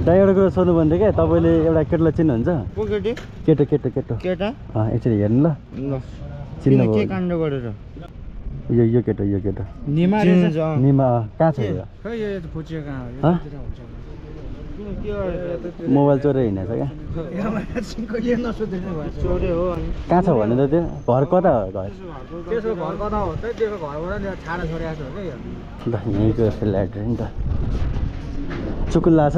त्यहाँ एउटा कुरा सोध्नु भन्दै क्या तपाईँले एउटा केटोलाई चिन्नुहुन्छ केटो केटो केटो केटा यसरी हेर्नु ल चिन्नु के काण्ड गरेर यो केटो निमा कहाँ छ यो मोबाइल चोरेर हिँडेछ क्या कहाँ छ भन्नु त त्यो घर कता हो घर ल यहीँको फ्ल्याट नि त चुकुल्ला छ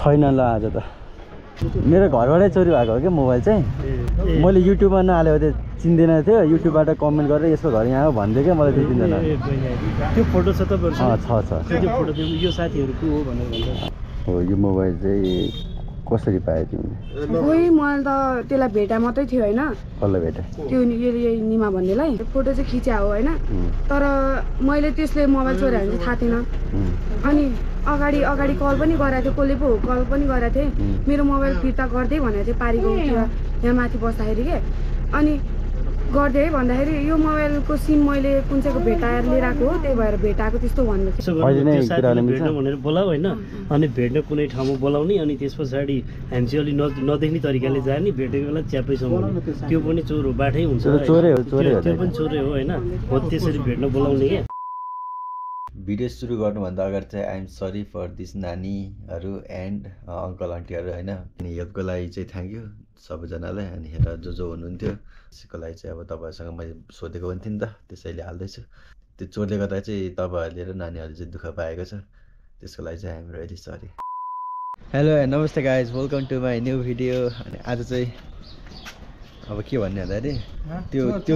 छैन ल आज त मेरो घरबाटै चोरी भएको हो क्या मोबाइल चाहिँ मैले युट्युबमा नहालेको थियो चिन्दैन थियो युट्युबबाट कमेन्ट गरेर यसको घर यहाँ हो भन्दै क्या मलाई त्यो चिन्दैन त्यो फोटो छ तपाईँहरु छ त्यो फोटो यो साथीहरु को हो भनेर भन्छ हो यो मोबाइल चाहिँ कसरी पायो तिमीले खोइ मैले त त्यसलाई भेटा मात्रै थियो हैन कसलाई भेटे त्यो यही निमा भन्नेलाई फोटो चाहिँ खिच्या हो हैन तर मैले त्यसले मोबाइल चोरे भने थाहा थिएन अनि अगाडि कल पनि गरेको थियो कसले पो कल पनि गरेको थिएँ मेरो मोबाइल फिर्ता गर्दै भनेर चाहिँ पारीको यहाँ माथि बस्दाखेरि के अनि गर्दै है भन्दाखेरि यो मोबाइलको सिम मैले कुन चाहिँको भेटाएर लिएर आएको हो त्यही भएर भेटाएको त्यस्तो भन्नु भेट्न भनेर बोलाऊ होइन अनि भेट्न कुनै ठाउँमा बोलाउने अनि त्यस पछाडि हामी चाहिँ अलिक नदेख्ने तरिकाले जाने भेटेको बेला च्यापैसम्म त्यो पनि चोर हो बाटै हुन्छ त्यो पनि चोरै हो होइन हो त्यसरी भेट्न बोलाउने क्या भिडियो सुरु गर्नुभन्दा अगाडि चाहिँ आइएम सरी फर दिस नानीहरू एन्ड अङ्कल आन्टीहरू होइन अनि हेल्पको लागि चाहिँ थ्याङ्क यू सबैजनालाई अनि हेर जो हुनुहुन्थ्यो त्यसको लागि चाहिँ अब तपाईँहरूसँग मैले सोधेको पनि थिएँ नि त त्यसैले हाल्दैछु त्यो चोरले गर्दा चाहिँ तपाईँहरूले र नानीहरूले चाहिँ दुःख पाएको छ त्यसको लागि चाहिँ आइएम रियली सरी हेलो नमस्ते guys welcome to my new video अनि आज चाहिँ अब के भन्ने भन्दाखेरि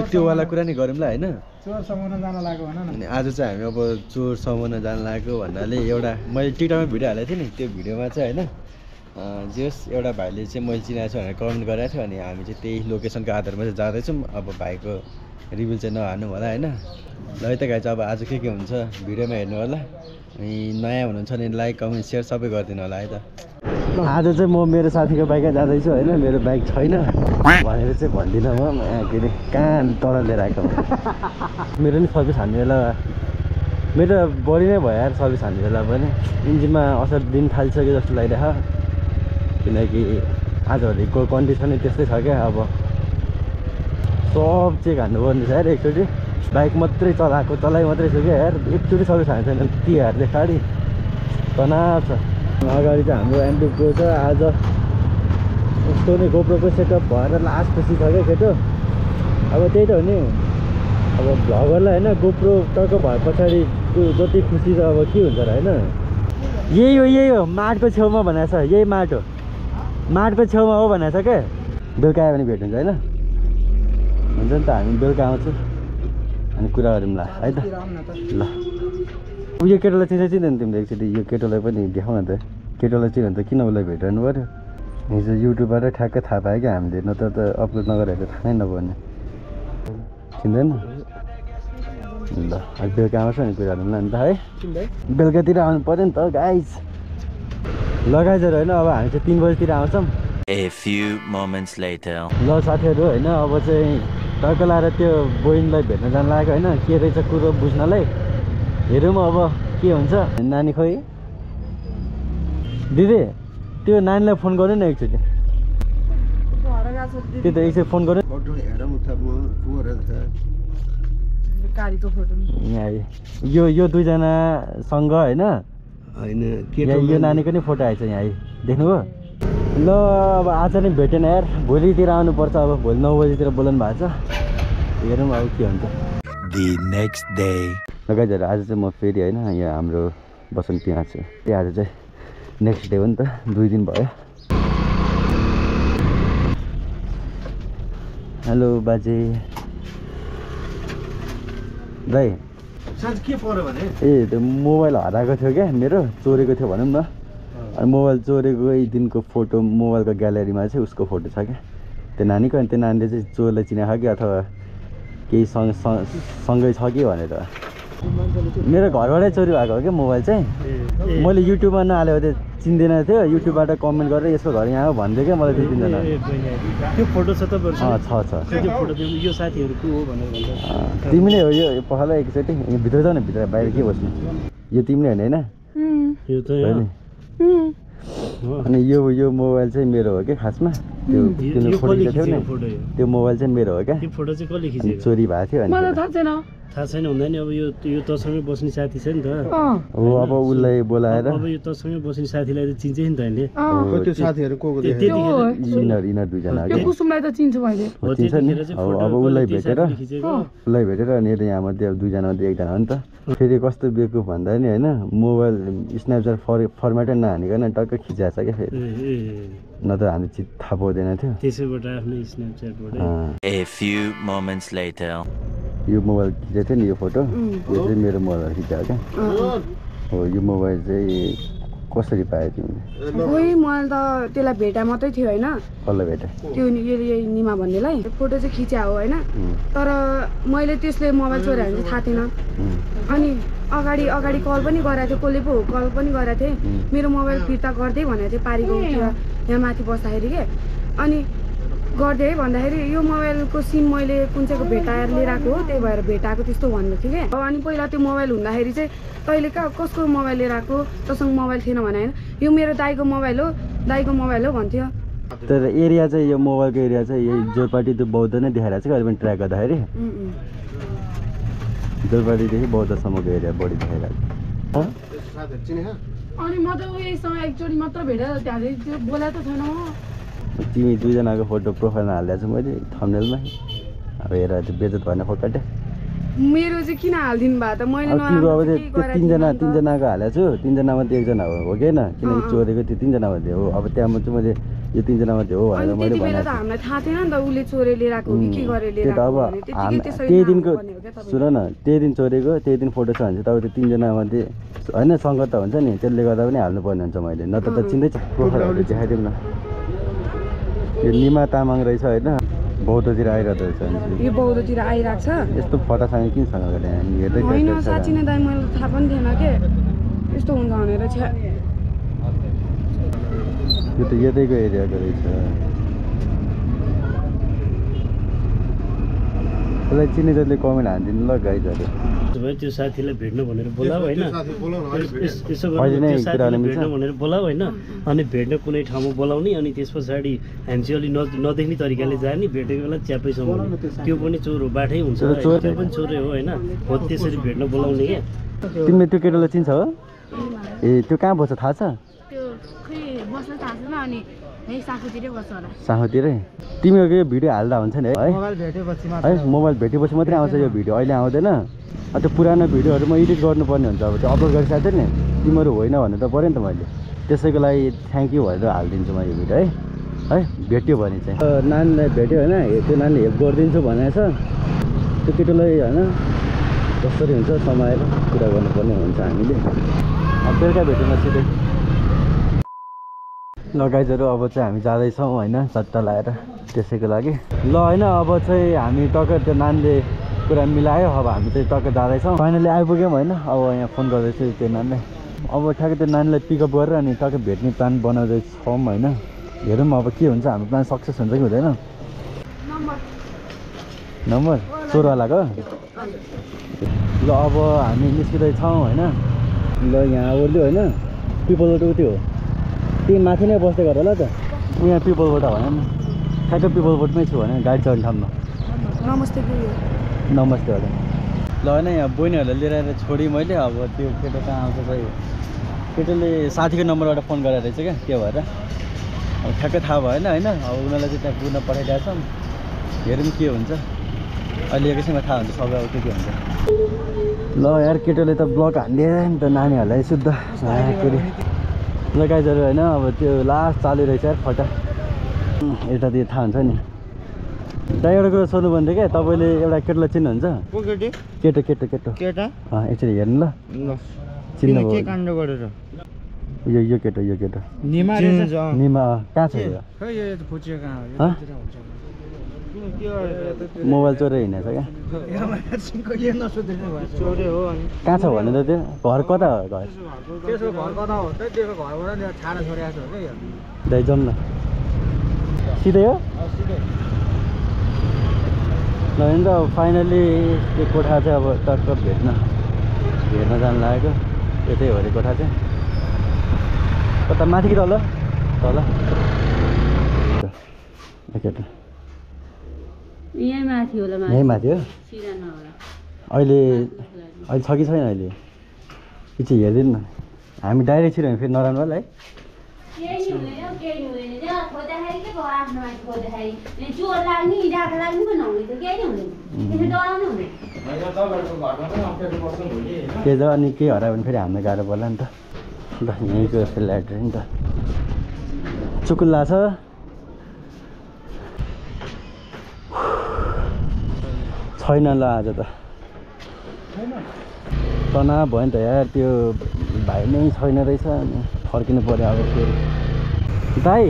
त्यो वाला कुरा नि गरौँ ल होइन चोर समाउन जान लाग्यो भन न अनि आज चाहिँ हामी अब चोर समाउन जान लागेको भन्नाले एउटा मैले टिकटकमा भिडियो हालेको थिएँ नि त्यो भिडियोमा चाहिँ होइन जस एउटा भाइले चाहिँ मैले चिनाएको छु भनेर कमेन्ट गरेको थियो अनि हामी चाहिँ त्यही लोकेसनको आधारमा चाहिँ जाँदैछौँ अब भाइको रिभिल चाहिँ नहाल्नु होला होइन ल है त गाइज अब आज के हुन्छ भिडियोमा हेर्नु होला अनि नयाँ हुनुहुन्छ भने लाइक कमेन्ट सेयर सबै गरिदिनु होला है त आज चाहिँ म मेरो साथीको बाइकमा जाँदैछु होइन मेरो बाइक छैन भनेर चाहिँ भन्दिनँ म के अरे कहाँ तल लिएर आएको मेरो नि सर्भिस हान्ने बेला मेरो बढी नै भयो यार सर्भिस हान्ने बेला पनि इन्जिनमा असर दिन थालिसक्यो जस्तो लागिरहेको किनकि आजभोलिको कन्डिसनै त्यस्तै छ क्या अब सब चेक हान्नुपर्ने छ यार एकचोटि बाइक मात्रै चलाइ मात्रै छु क्या यार एकचोटि सर्भिस हान्छ छैन तिहारले खाडी तनाव छ अगाडि चाहिँ हाम्रो एन्ड्रु प्रो छ आज यस्तो नै गोप्रोको सेटअप भएर लास्ट खुसी छ क्या केटो अब त्यही त हो नि अब भ्लगरलाई होइन गोप्रो टक्क भए पछाडि जति खुसी छ अब के हुन्छ र होइन यही हो माटको छेउमा भनेको छ यही माटको छेउमा हो भनेको छ क्या बेलुका आयो भने भेट हुन्छ होइन हुन्छ नि त हामी बेलुका आउँछौँ अनि कुरा गरौँ ल है त ल यो केटोलाई चिन्दैन तिमीले एकचोटि यो केटोलाई पनि देखाउ न त केटोलाई चिन्यो भने त किन उसलाई भेटाउनु पऱ्यो हिजो युट्युबबाट ठ्याक्कै थाहा पायो क्या हामीले न त अपलोड नगरेको थाहै नपर्ने चिन्दैन ल आज बेलुका आउँछ नि कुरा गरौँ ल नि त है बेलुकातिर आउनु पऱ्यो नि त गाइज लगाइजहरू होइन अब हामी चाहिँ 3 बजीतिर आउँछौँ A few moments later. ल साथीहरू होइन अब चाहिँ टक्क लाएर त्यो बोइनलाई भेट्न जान लागेको होइन के रहेछ कुरो बुझ्नलाई हेरौँ अब के हुन्छ नानी खोइ दिदी त्यो नानीलाई फोन गर्नु न एकचोटि त्यो त एकचोटि फोन गर्नु यहाँ यो दुईजनासँग होइन यो नानीको नि फोटो आएछ यहाँ देख्नुभयो ल अब आज नै भेटेन यार भोलितिर आउनुपर्छ अब भोलि 9 बजीतिर बोलाउनु भएको छ हेरौँ अब के हुन्छ The next day. गाइजहरू आज चाहिँ म फेरि होइन यहाँ हाम्रो बसन्ती यहाँ छु आज चाहिँ नेक्स्ट डे हो नि त 2 दिन भयो हेलो बाजे दाइ साँझ के पर्यो भने ए त्यो मोबाइल हराएको थियो क्या मेरो चोरेको थियो भनौँ न अनि मोबाइल चोरेकै दिनको फोटो मोबाइलको ग्यालेरीमा चाहिँ उसको फोटो छ क्या त्यो नानीको अनि त्यो नानीले चाहिँ चोरलाई चिनाएको कि अथवा केही सँगै छ कि भनेर मेरो घरबाटै चोरी भएको हो क्या मोबाइल चाहिँ मैले युट्युबमा नहालेको थिएँ चिन्दैन थियो युट्युबबाट कमेन्ट गरेर यसको घर यहाँ हो भन्दै क्या मलाई त्यो चिन्दैन त्यो फोटो छ तपाईँहरू छ त्यो फोटो यो साथीहरू को हो भनेर भन्छ तिमी नै हो यो पखाला एकचोटि भित्र जाऊ न भित्र बाहिर के बस्नु यो तिमी नै होइन यो त अनि यो मोबाइल चाहिँ मेरो हो क्या खासमा त्यो तिम्रो फोटो थियो नि त्यो मोबाइल चाहिँ मेरो हो क्या त्यो फोटो चाहिँ कसले खिचेको चोरी भएको थियो अनि थाहा छैन हुँदैन अब यो तसँगै बस्ने साथी छ नि त हो अब उसलाई बोलाएर अब यो तसँगै बस्ने साथीलाई त चिन्छ नि त अहिले त्यो साथीहरू को यिनीहरू दुईजना त्यो कुसुमलाई त चिन्छु मैले चिन्छ नि अब उसलाई भेटेर अनि यहाँ मध्ये अब दुईजना मध्ये एकजना हो नि त फेरि कस्तो बेकु भन्दा नि होइन मोबाइल स्न्यापच्याट फर्मेटै नहानिकन टक्क खिचाएको छ क्या फेरि न त हामी चित थाहा पाउँदैन थियो त्यसैबाट आफ्नो स्न्यापच्याटबाट A few moments later. यो मोबाइल खिचेको थियो नि यो फोटो यो चाहिँ मेरो मोबाइल खिचाएको क्या हो यो मोबाइल चाहिँ कसरी पायो तिमीले खोइ मैले त त्यसलाई भेटा मात्रै थियो होइन कसलाई भेटे त्यो यही निमा भन्नेलाई फोटो चाहिँ खिच्या हो होइन तर मैले त्यसले मोबाइल चोर्यो भने चाहिँ थाहा थिएन अनि अगाडि कल पनि गराएको थियो कसले पो कल पनि गराएको थिएँ मेरो मोबाइल फिर्ता गर्दै भनेको थियो पारीको यहाँ माथि बस्दाखेरि के अनि गर्दै है भन्दाखेरि यो मोबाइलको सिम मैले कुन चाहिँको भेटाएर लिएर आएको हो त्यही भएर भेटाएको त्यस्तो भन्नु थियो क्या अनि पहिला त्यो मोबाइल हुँदाखेरि चाहिँ तैँले कसको मोबाइल लिएर आएको तँसँग मोबाइल थिएन भने होइन यो मेरो दाइको मोबाइल हो भन्थ्यो तर एरिया चाहिँ यो मोबाइलको एरिया चाहिँ यही जोरपाटी त्यो बौद्ध नै देखाइरहेको छ अहिले पनि ट्र्याक गर्दाखेरि जोरपाटीदेखि बौद्धसम्मको एरिया बढी देखाइरहेको अनि म त उयोसँग एकचोटि मात्र भेटेर त्यहाँदेखि बोला त छैन तिमी दुईजनाको फोटो प्रोफाइलमा हालिदिएको छु मैले थम्बनेलमा अब हेर त्यो बेजत भएन फोकाटे मेरो चाहिँ किन हालिदिनु भयो त मैले तिम्रो अब त्यो तिनजनाको हालेको छु तिनजना मध्ये एकजना हो कि होइन किनकि चोरेको त्यो तिनजना मध्ये हो अब त्यहाँ चाहिँ मैले यो तिनजना मध्ये हो भनेर मैले भनेको हामीलाई थाहा थिएन नि त उसले चोरे लिएर आएको हो कि के गरेर लिएर आएको अब त्यही दिनको सुन न त्यही दिन चोरेको त्यही दिन फोटो छ भने चाहिँ तपाईँ त्यो तिनजना मध्ये होइन सङ्गत त हुन्छ नि त्यसले गर्दा पनि हाल्नु पर्ने हुन्छ मैले नत्र त चिन्दै प्रोफाइलहरू देखाइदिउँ न यो निमा तामाङ रहेछ होइन बौद्धतिर आइरहेको रहेछ यो बौद्धतिर आइरहेको छ यस्तो फटासँग किन सँग गरे हामी हेर्दै होइन साँच्ची नै दाइ मैले थाहा पनि थिएन के यस्तो हुन्छ भनेर छ्या यो त यतैको एरियाको रहेछ त्यसलाई चिने जसले कमेन्ट हानिदिनु ल गाइजहरू त्यो साथीलाई भेट्नु भनेर बोलाऊ होइन यसो भेट्नु भनेर बोलाऊ होइन अनि भेट्न कुनै ठाउँमा बोलाउने अनि त्यस पछाडि हामी चाहिँ अलिक नदेख्ने तरिकाले जाने भेटेको बेला च्यापैसम्म त्यो पनि चोर हो बाटै हुन्छ त्यो पनि चोरै हो होइन हो त्यसरी भेट्न बोलाउने क्या तिमीले त्यो केटालाई चिन्छ हो ए त्यो कहाँ बस्छ थाहा छ साखुतिरै तिमीहरूको यो भिडियो हाल्दा हुन्छ नि है मोबाइल भेटेपछि मात्रै आउँछ यो भिडियो अहिले आउँदैन त्यो पुरानो भिडियोहरू म एडिट गर्नुपर्ने हुन्छ अब त्यो अपलोड गरिसकेको थिएँ नि तिमीहरू होइन भन्नु त पऱ्यो नि त मैले त्यसैको लागि थ्याङ्क यू भनेर हालिदिन्छु म यो भिडियो है भेट्यो भने चाहिँ नानीलाई भेट्यो होइन त्यो नानीले हेल्प गरिदिन्छु भनेको छ त्यो केटोलाई होइन जसरी हुन्छ समाएर कुरा गर्नुपर्ने हुन्छ हामीले अब बेलुका भेट्यौँ सिधै ल गाइजहरू अब चाहिँ हामी जाँदैछौँ होइन सट्टा लगाएर त्यसैको लागि ल होइन अब चाहिँ हामी टक्क त्यो नानीले कुरा मिलायो अब हामी चाहिँ टक्क जाँदैछौँ फाइनली आइपुग्यौँ होइन अब यहाँ फोन गर्दैछु त्यो नानीलाई अब ठ्याक्कै त्यो नानीलाई पिकअप गरेर अनि टक्क भेट्ने प्लान बनाउँदैछौँ होइन हेरौँ अब के हुन्छ हाम्रो प्लान सक्सेस हुन्छ कि हुँदैन नम्बर चोरवालाको ल अब हामी निस्किँदैछौँ होइन ल यहाँ ओर्ल्यो होइन पिपल रोड उठ्यो त्यही माथि नै बस्दै गर होला त यहाँ पिपल बोट भन न ठ्याक्कै पिपल बोटमै छु भने गाडी चढ्ने ठाउँमा नमस्ते नमस्ते होला ल होइन यहाँ बहिनीहरूलाई लिएर आएर छोडेँ मैले अब त्यो केटो कहाँ आउँछ चाहिँ केटोले साथीको नम्बरबाट फोन गरेर रहेछ क्या त्यो भएर अब ठ्याक्कै थाहा भएन होइन अब उनीहरूलाई चाहिँ त्यहाँ पुग्न पठाइदिएको छौँ हेरौँ के हुन्छ अहिले एकैछिनमा थाहा हुन्छ सबै अब के हुन्छ ल यार केटोले त ब्लक हानिदिएर नि त नानीहरूलाई शुद्ध के अरे ल गाइजहरू होइन अब त्यो लास्ट चालु रहेछ यार फटा यता त्यो थाहा हुन्छ नि त्यहाँ एउटा कुरा सोध्नु भन्थ्यो क्या तपाईँले एउटा केटोलाई चिन्नुहुन्छ केटो केटो केटो केटा एकचोटि हेर्नु ल चिन्नु यो केटो यो केटो निमा कहाँ छ मोबाइल चोरेर हिँडेछ क्या चोरे हो अनि कहाँ छ भने त त्यो घर कता हो घर त्यसको घर कता हो त त्यसको घरबाट नि छाडा छोडेको छ हो क्या दाइ जाउँ न सिधै हो ल भने त अब फाइनली त्यो कोठा चाहिँ अब टक्क हेर्न जानु लागेको यतै हो अरे कोठा चाहिँ कता माथि कि तल तल एकैटा यहीँ माथि होला यहीँ माथि हो सिधा नहोला अहिले अहिले छ कि छैन अहिले पछि हेरिदिनु न हामी डाइरेक्ट छिर्यो भने फेरि नराम्रो होला है केही नि हुँदैन केही नि हुँदैन जहाँ खोज्दाखेरि के भयो आफ्नो माथि खोज्दाखेरि चोर लाग्ने डाका लाग्ने पनि नहुने त केही नि हुँदैन त्यसो डराउनु हुँदैन के छ अनि के हरायो भने फेरि हामीलाई गाह्रो पर्ला नि त ल यहीँको ल्याट्रिन नि त चुकुल्ला छ छैन ल आज त तनाव भयो नि त यार त्यो भाइ नै छैन रहेछ अनि फर्किनु पऱ्यो अब फेरि दाइ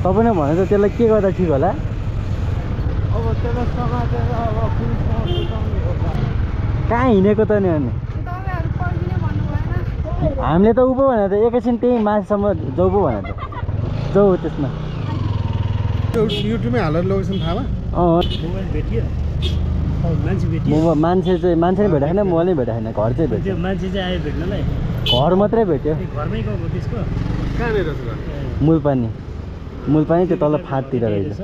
तपाईँले भने त त्यसलाई के गर्दा ठिक होला अब त्यसलाई समातेर अब कहाँ हिँडेको त नि अनि तपाईँहरू पर्खिने भन्नु भएन हामीले त उ पो भने त एकैछिन त्यही माथिसम्म जाउ पो भने त जाउ त्यसमा युट्युबमै हालेर लोकेसन थाहा भयो मोबाइल भेटियो मान्छे भेटियो मान्छे नै भेटाएको छैन मोबाइल नै भेटाएको छैन घर चाहिँ भेट्यो त्यो मान्छे चाहिँ आयो भेट्नलाई घर मात्रै भेट्यो घरमै गएको त्यसको कहाँनिर छ घर मूलपानी त्यो तल फाँटतिर रहेछ